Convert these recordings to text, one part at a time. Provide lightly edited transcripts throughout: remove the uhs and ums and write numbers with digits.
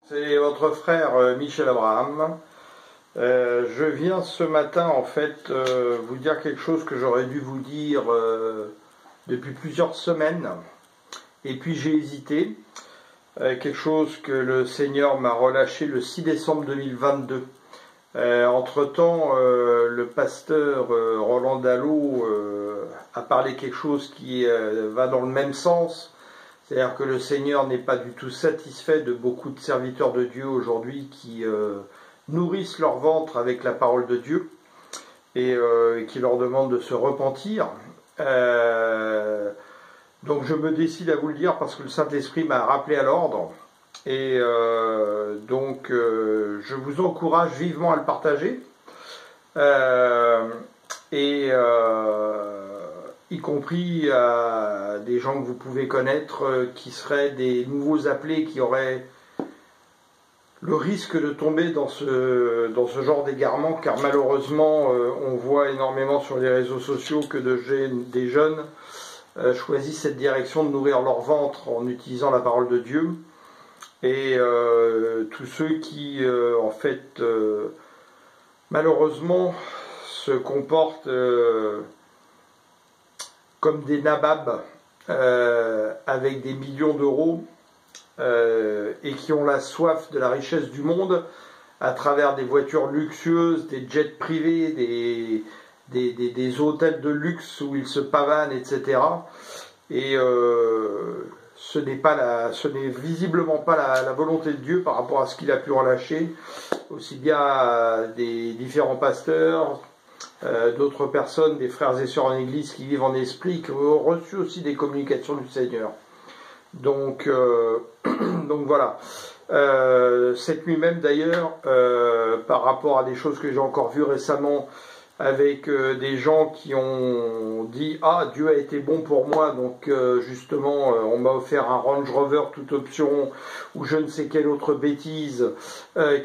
C'est votre frère Michel Abraham. Je viens ce matin en fait vous dire quelque chose que j'aurais dû vous dire depuis plusieurs semaines et puis j'ai hésité. Quelque chose que le Seigneur m'a relâché le 6 décembre 2022. Entre-temps, le pasteur Roland Dallot a parlé quelque chose qui va dans le même sens. C'est-à-dire que le Seigneur n'est pas du tout satisfait de beaucoup de serviteurs de Dieu aujourd'hui qui nourrissent leur ventre avec la parole de Dieu et qui leur demandent de se repentir. Donc je me décide à vous le dire parce que le Saint-Esprit m'a rappelé à l'ordre. Et donc je vous encourage vivement à le partager. Y compris à des gens que vous pouvez connaître qui seraient des nouveaux appelés, qui auraient le risque de tomber dans ce genre d'égarement, car malheureusement on voit énormément sur les réseaux sociaux que des jeunes choisissent cette direction de nourrir leur ventre en utilisant la parole de Dieu, et tous ceux qui en fait malheureusement se comportent comme des nababs avec des millions d'euros et qui ont la soif de la richesse du monde à travers des voitures luxueuses, des jets privés, des hôtels de luxe où ils se pavanent, etc. Et ce n'est visiblement pas la volonté de Dieu par rapport à ce qu'il a pu relâcher, aussi bien à des différents pasteurs, d'autres personnes, des frères et sœurs en église qui vivent en esprit, qui ont reçu aussi des communications du Seigneur. Donc voilà. Cette nuit même d'ailleurs, par rapport à des choses que j'ai encore vues récemment, avec des gens qui ont dit « Ah, Dieu a été bon pour moi, donc justement, on m'a offert un Range Rover toute option, ou je ne sais quelle autre bêtise,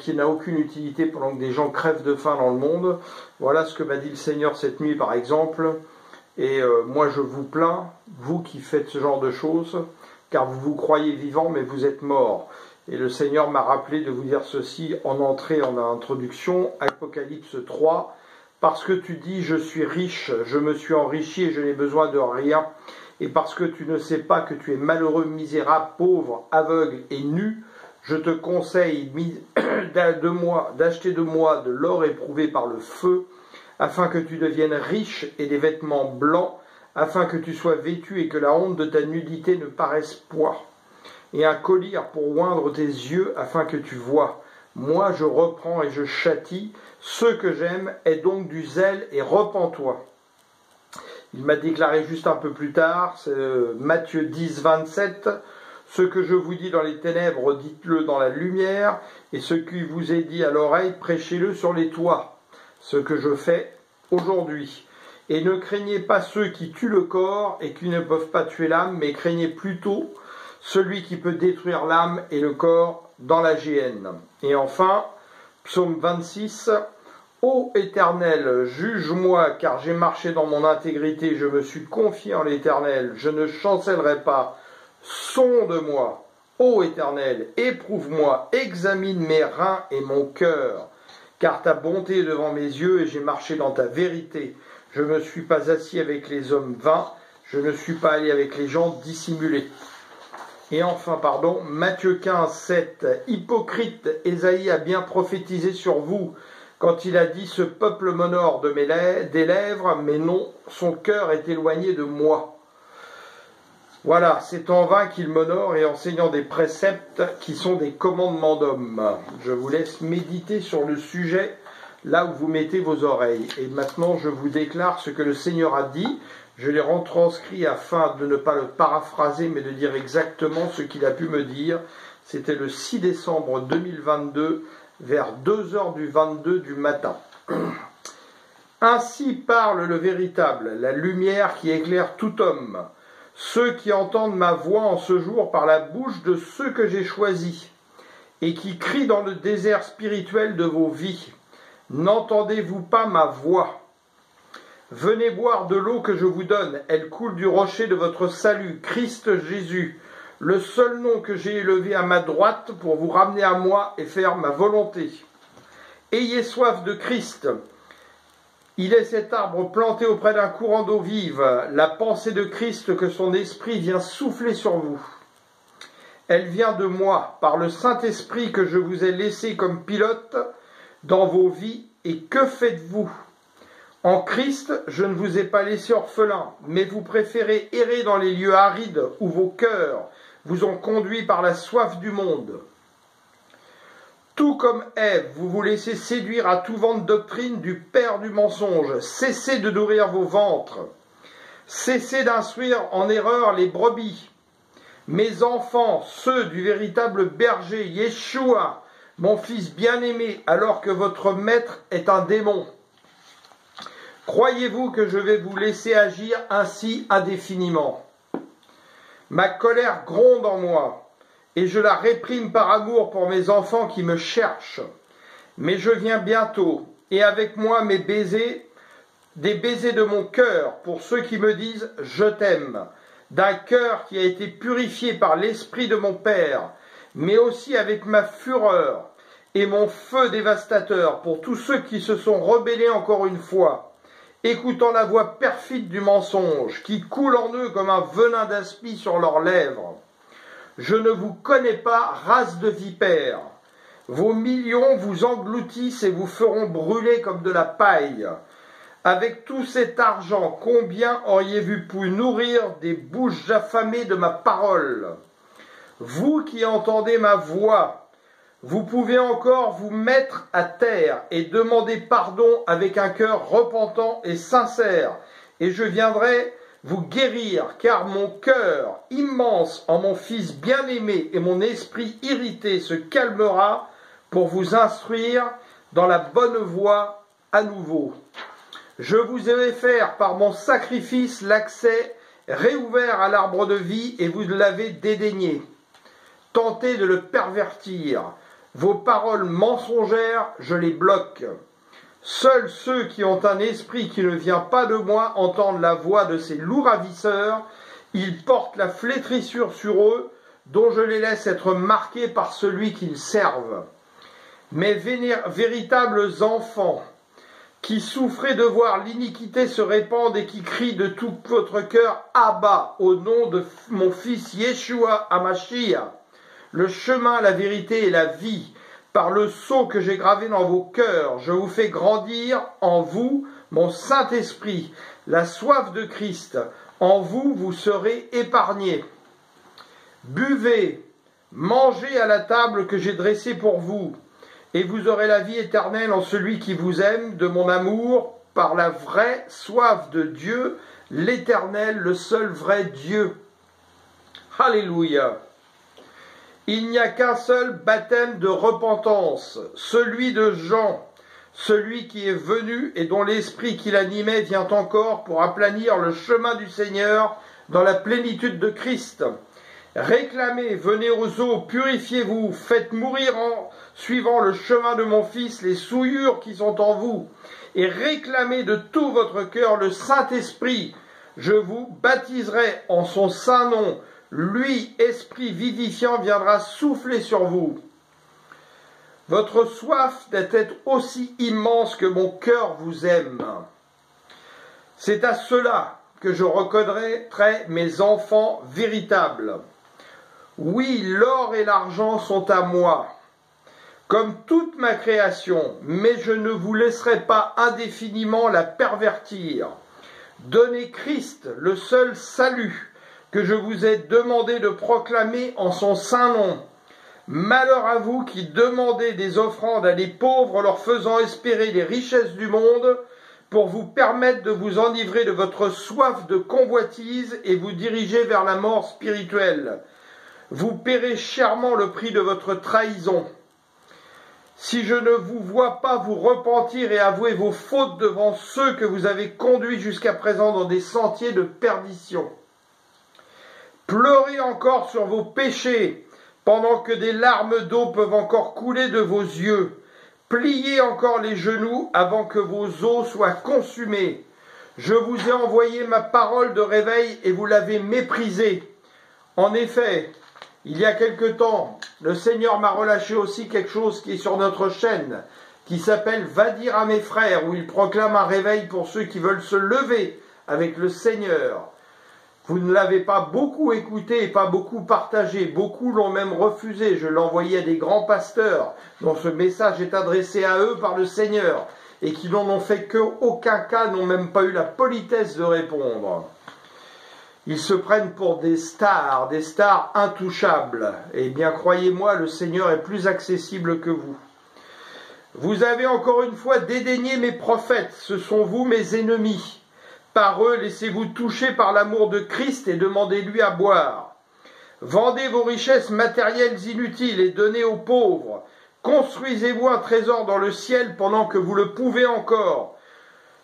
qui n'a aucune utilité pendant que des gens crèvent de faim dans le monde. » Voilà ce que m'a dit le Seigneur cette nuit, par exemple. Et moi, je vous plains, vous qui faites ce genre de choses, car vous vous croyez vivant, mais vous êtes mort. Et le Seigneur m'a rappelé de vous dire ceci en entrée, en introduction, Apocalypse 3, parce que tu dis, je suis riche, je me suis enrichi et je n'ai besoin de rien, et parce que tu ne sais pas que tu es malheureux, misérable, pauvre, aveugle et nu, je te conseille d'acheter de moi de l'or éprouvé par le feu, afin que tu deviennes riche, et des vêtements blancs, afin que tu sois vêtu et que la honte de ta nudité ne paraisse point, et un collier pour oindre tes yeux, afin que tu vois. Moi je reprends et je châtie, ce que j'aime est donc du zèle, et repens-toi. Il m'a déclaré juste un peu plus tard, c'est Matthieu 10, 27, ce que je vous dis dans les ténèbres, dites-le dans la lumière, et ce qui vous est dit à l'oreille, prêchez-le sur les toits. Ce que je fais aujourd'hui. Et ne craignez pas ceux qui tuent le corps et qui ne peuvent pas tuer l'âme, mais craignez plutôt celui qui peut détruire l'âme et le corps dans la géhenne. Et enfin, psaume 26, ô Éternel, juge-moi, car j'ai marché dans mon intégrité, je me suis confié en l'Éternel, je ne chancellerai pas. Sonde-moi, ô Éternel, éprouve-moi, examine mes reins et mon cœur, car ta bonté est devant mes yeux et j'ai marché dans ta vérité. Je ne me suis pas assis avec les hommes vains, je ne suis pas allé avec les gens dissimulés. Et enfin, Matthieu 15, 7, hypocrite, Ésaïe a bien prophétisé sur vous, quand il a dit, ce peuple m'honore des lèvres, mais non, son cœur est éloigné de moi. Voilà, c'est en vain qu'il m'honore et enseignant des préceptes qui sont des commandements d'hommes. Je vous laisse méditer sur le sujet là où vous mettez vos oreilles. Et maintenant, je vous déclare ce que le Seigneur a dit. Je l'ai retranscrit afin de ne pas le paraphraser, mais de dire exactement ce qu'il a pu me dire. C'était le 6 décembre 2022, vers 2h du 22 du matin. Ainsi parle le véritable, la lumière qui éclaire tout homme. Ceux qui entendent ma voix en ce jour par la bouche de ceux que j'ai choisis, et qui crient dans le désert spirituel de vos vies. N'entendez-vous pas ma voix? Venez boire de l'eau que je vous donne, elle coule du rocher de votre salut, Christ Jésus. le seul nom que j'ai élevé à ma droite pour vous ramener à moi et faire ma volonté. Ayez soif de Christ. Il est cet arbre planté auprès d'un courant d'eau vive, la pensée de Christ que son esprit vient souffler sur vous. Elle vient de moi, par le Saint-Esprit que je vous ai laissé comme pilote dans vos vies. Et que faites-vous? En Christ, je ne vous ai pas laissé orphelin, mais vous préférez errer dans les lieux arides où vos cœurs vous ont conduit par la soif du monde. Tout comme Ève, vous vous laissez séduire à tout vent de doctrine du père du mensonge. Cessez de nourrir vos ventres. Cessez d'instruire en erreur les brebis. Mes enfants, ceux du véritable berger, Yeshua, mon fils bien-aimé, alors que votre maître est un démon. Croyez-vous que je vais vous laisser agir ainsi indéfiniment? Ma colère gronde en moi, et je la réprime par amour pour mes enfants qui me cherchent. Mais je viens bientôt, et avec moi mes baisers, des baisers de mon cœur, pour ceux qui me disent « je t'aime », d'un cœur qui a été purifié par l'esprit de mon Père, mais aussi avec ma fureur et mon feu dévastateur pour tous ceux qui se sont rebellés encore une fois, écoutant la voix perfide du mensonge qui coule en eux comme un venin d'aspi sur leurs lèvres. Je ne vous connais pas, race de vipères. Vos millions vous engloutissent et vous feront brûler comme de la paille. Avec tout cet argent, combien auriez-vous pu nourrir des bouches affamées de ma parole? Vous qui entendez ma voix, vous pouvez encore vous mettre à terre et demander pardon avec un cœur repentant et sincère, et je viendrai vous guérir, car mon cœur immense en mon Fils bien-aimé et mon esprit irrité se calmera pour vous instruire dans la bonne voie à nouveau. Je vous ai fait par mon sacrifice l'accès réouvert à l'arbre de vie et vous l'avez dédaigné. Tentez de le pervertir. Vos paroles mensongères, je les bloque. Seuls ceux qui ont un esprit qui ne vient pas de moi entendent la voix de ces loups ravisseurs. Ils portent la flétrissure sur eux, dont je les laisse être marqués par celui qu'ils servent. Mes véritables enfants, qui souffrez de voir l'iniquité se répandre et qui crient de tout votre cœur « Abba » au nom de mon fils Yeshua Hamashiach, le chemin, la vérité et la vie, par le sceau que j'ai gravé dans vos cœurs, je vous fais grandir en vous mon Saint-Esprit, la soif de Christ. En vous, vous serez épargnés. Buvez, mangez à la table que j'ai dressée pour vous, et vous aurez la vie éternelle en celui qui vous aime, de mon amour, par la vraie soif de Dieu, l'Éternel, le seul vrai Dieu. Alléluia. Il n'y a qu'un seul baptême de repentance, celui de Jean, celui qui est venu et dont l'esprit qui l'animait vient encore pour aplanir le chemin du Seigneur dans la plénitude de Christ. Réclamez, venez aux eaux, purifiez-vous, faites mourir en suivant le chemin de mon Fils les souillures qui sont en vous, et réclamez de tout votre cœur le Saint-Esprit. Je vous baptiserai en son saint nom. Lui, esprit vivifiant, viendra souffler sur vous. Votre soif doit être aussi immense que mon cœur vous aime. C'est à cela que je reconnaîtrai mes enfants véritables. Oui, l'or et l'argent sont à moi, comme toute ma création, mais je ne vous laisserai pas indéfiniment la pervertir. Donnez Christ, le seul salut, que je vous ai demandé de proclamer en son saint nom. Malheur à vous qui demandez des offrandes à des pauvres, leur faisant espérer les richesses du monde, pour vous permettre de vous enivrer de votre soif de convoitise et vous diriger vers la mort spirituelle. Vous paierez chèrement le prix de votre trahison. Si je ne vous vois pas vous repentir et avouer vos fautes devant ceux que vous avez conduits jusqu'à présent dans des sentiers de perdition. Pleurez encore sur vos péchés, pendant que des larmes d'eau peuvent encore couler de vos yeux. Pliez encore les genoux avant que vos os soient consumés. Je vous ai envoyé ma parole de réveil et vous l'avez méprisée. En effet, Il y a quelque temps, le Seigneur m'a relâché aussi quelque chose qui est sur notre chaîne, qui s'appelle « Va dire à mes frères », où il proclame un réveil pour ceux qui veulent se lever avec le Seigneur. Vous ne l'avez pas beaucoup écouté et pas beaucoup partagé. Beaucoup l'ont même refusé. Je l'ai envoyé à des grands pasteurs dont ce message est adressé à eux par le Seigneur et qui n'en ont fait qu'aucun cas, n'ont même pas eu la politesse de répondre. Ils se prennent pour des stars intouchables. Eh bien, croyez-moi, le Seigneur est plus accessible que vous. Vous avez encore une fois dédaigné mes prophètes. Ce sont vous mes ennemis. Par eux, laissez-vous toucher par l'amour de Christ et demandez-lui à boire. Vendez vos richesses matérielles inutiles et donnez aux pauvres. Construisez-vous un trésor dans le ciel pendant que vous le pouvez encore.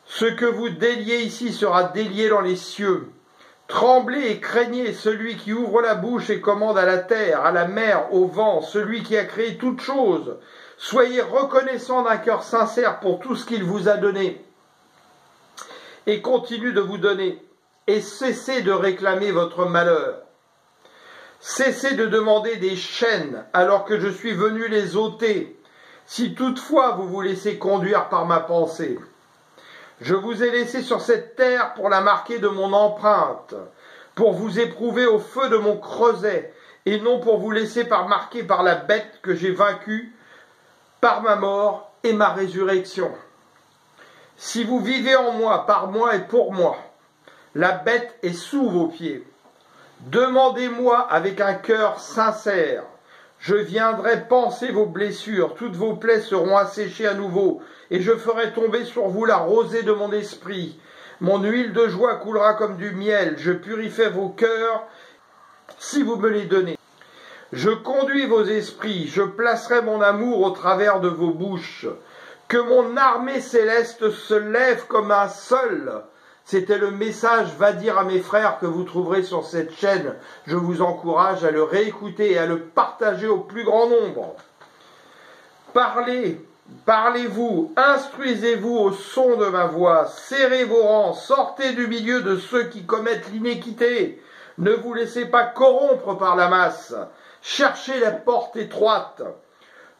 Ce que vous déliez ici sera délié dans les cieux. Tremblez et craignez celui qui ouvre la bouche et commande à la terre, à la mer, au vent, celui qui a créé toutes choses. Soyez reconnaissants d'un cœur sincère pour tout ce qu'il vous a donné et continue de vous donner, et cessez de réclamer votre malheur. Cessez de demander des chaînes alors que je suis venu les ôter, si toutefois vous vous laissez conduire par ma pensée. Je vous ai laissé sur cette terre pour la marquer de mon empreinte, pour vous éprouver au feu de mon creuset, et non pour vous laisser marquer par la bête que j'ai vaincue, par ma mort et ma résurrection. Si vous vivez en moi, par moi et pour moi, la bête est sous vos pieds. Demandez-moi avec un cœur sincère. Je viendrai panser vos blessures, toutes vos plaies seront asséchées à nouveau, et je ferai tomber sur vous la rosée de mon esprit. Mon huile de joie coulera comme du miel, je purifierai vos cœurs si vous me les donnez. Je conduis vos esprits, je placerai mon amour au travers de vos bouches. Que mon armée céleste se lève comme un seul. C'était le message « Va dire à mes frères » que vous trouverez sur cette chaîne. Je vous encourage à le réécouter et à le partager au plus grand nombre. Parlez-vous, instruisez-vous au son de ma voix, serrez vos rangs, sortez du milieu de ceux qui commettent l'iniquité. Ne vous laissez pas corrompre par la masse. Cherchez la porte étroite.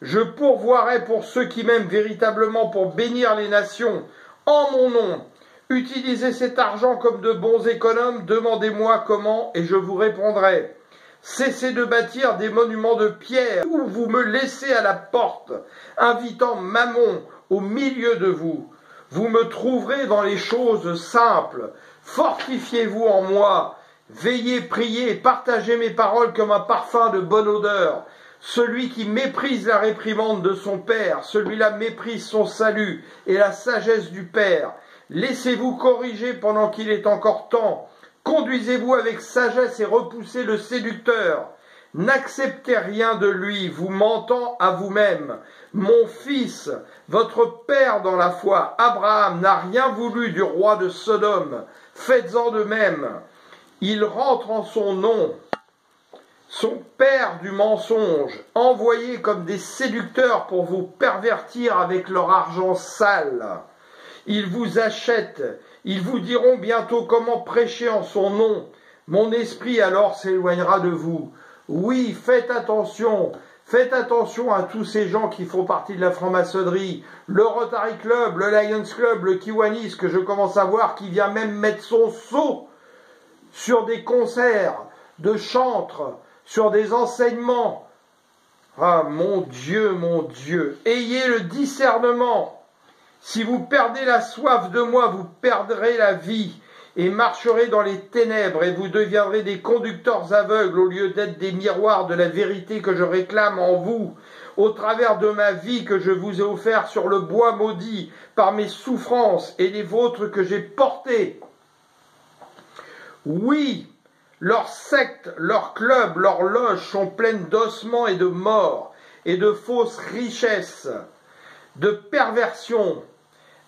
Je pourvoirai pour ceux qui m'aiment véritablement pour bénir les nations. En mon nom, utilisez cet argent comme de bons économes, demandez-moi comment et je vous répondrai. Cessez de bâtir des monuments de pierre ou vous me laissez à la porte, invitant Mammon au milieu de vous. Vous me trouverez dans les choses simples. Fortifiez-vous en moi. Veillez, priez, partagez mes paroles comme un parfum de bonne odeur. Celui qui méprise la réprimande de son père, celui-là méprise son salut et la sagesse du père. Laissez-vous corriger pendant qu'il est encore temps. Conduisez-vous avec sagesse et repoussez le séducteur. N'acceptez rien de lui, vous mentant à vous-même. Mon fils, votre père dans la foi, Abraham, n'a rien voulu du roi de Sodome. Faites-en de même. Il rentre en son nom. Son père du mensonge, envoyés comme des séducteurs pour vous pervertir avec leur argent sale. Ils vous achètent, ils vous diront bientôt comment prêcher en son nom. Mon esprit alors s'éloignera de vous. Oui, faites attention à tous ces gens qui font partie de la franc-maçonnerie, le Rotary Club, le Lions Club, le Kiwanis, que je commence à voir, qui vient même mettre son sceau sur des concerts de chantres, sur des enseignements. Ah, mon Dieu, ayez le discernement. Si vous perdez la soif de moi, vous perdrez la vie et marcherez dans les ténèbres et vous deviendrez des conducteurs aveugles au lieu d'être des miroirs de la vérité que je réclame en vous, au travers de ma vie que je vous ai offerte sur le bois maudit par mes souffrances et les vôtres que j'ai portées. Oui, leurs sectes, leurs clubs, leurs loges sont pleines d'ossements et de morts, et de fausses richesses, de perversion,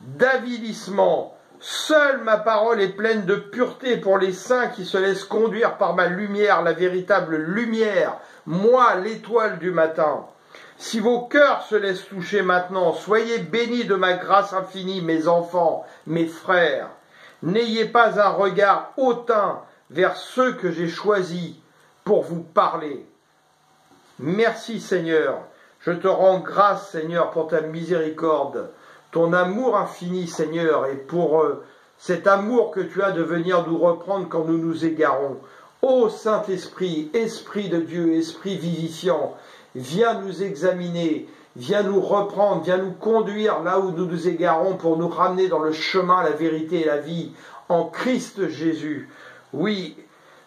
d'avilissement. Seule ma parole est pleine de pureté pour les saints qui se laissent conduire par ma lumière, la véritable lumière, moi, l'étoile du matin. Si vos cœurs se laissent toucher maintenant, soyez bénis de ma grâce infinie, mes enfants, mes frères. N'ayez pas un regard hautain vers ceux que j'ai choisis pour vous parler. Merci Seigneur. Je te rends grâce Seigneur pour ta miséricorde, ton amour infini Seigneur, et pour cet amour que tu as de venir nous reprendre quand nous nous égarons. Ô Saint-Esprit, Esprit de Dieu, Esprit vivifiant, viens nous examiner, viens nous reprendre, viens nous conduire là où nous nous égarons pour nous ramener dans le chemin, la vérité et la vie, en Christ Jésus. Oui,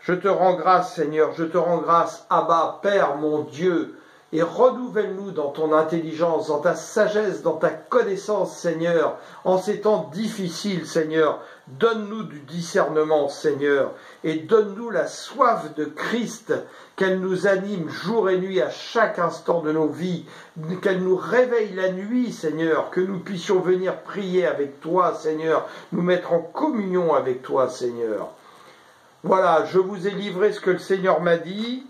je te rends grâce Seigneur, je te rends grâce, Abba, Père mon Dieu, et renouvelle-nous dans ton intelligence, dans ta sagesse, dans ta connaissance, Seigneur, en ces temps difficiles, Seigneur. Donne-nous du discernement, Seigneur, et donne-nous la soif de Christ, qu'elle nous anime jour et nuit à chaque instant de nos vies, qu'elle nous réveille la nuit, Seigneur, que nous puissions venir prier avec toi, Seigneur, nous mettre en communion avec toi, Seigneur. Voilà, je vous ai livré ce que le Seigneur m'a dit.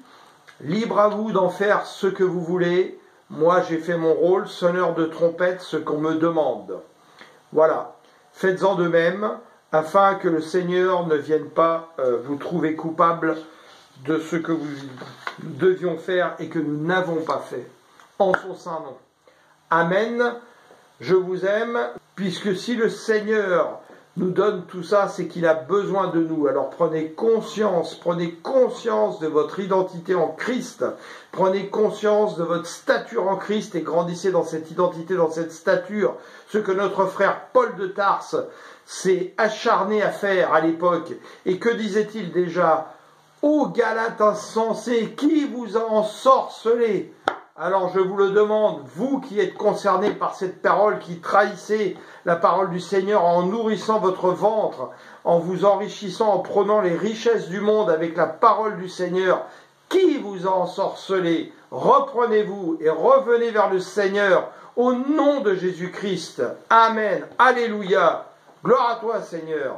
Libre à vous d'en faire ce que vous voulez. Moi, j'ai fait mon rôle, sonneur de trompette, ce qu'on me demande. Voilà. Faites-en de même, afin que le Seigneur ne vienne pas vous trouver coupable de ce que nous devions faire et que nous n'avons pas fait. En son saint nom. Amen. Je vous aime, puisque si le Seigneur nous donne tout ça, c'est qu'il a besoin de nous. Alors prenez conscience de votre identité en Christ, prenez conscience de votre stature en Christ et grandissez dans cette identité, dans cette stature. Ce que notre frère Paul de Tarse s'est acharné à faire à l'époque. Et que disait-il déjà? Ô Galates insensés, qui vous a ensorcelé? Alors je vous le demande, vous qui êtes concernés par cette parole, qui trahissez la parole du Seigneur en nourrissant votre ventre, en vous enrichissant, en prenant les richesses du monde avec la parole du Seigneur, qui vous a ensorcelé? Reprenez-vous et revenez vers le Seigneur au nom de Jésus-Christ. Amen. Alléluia. Gloire à toi, Seigneur.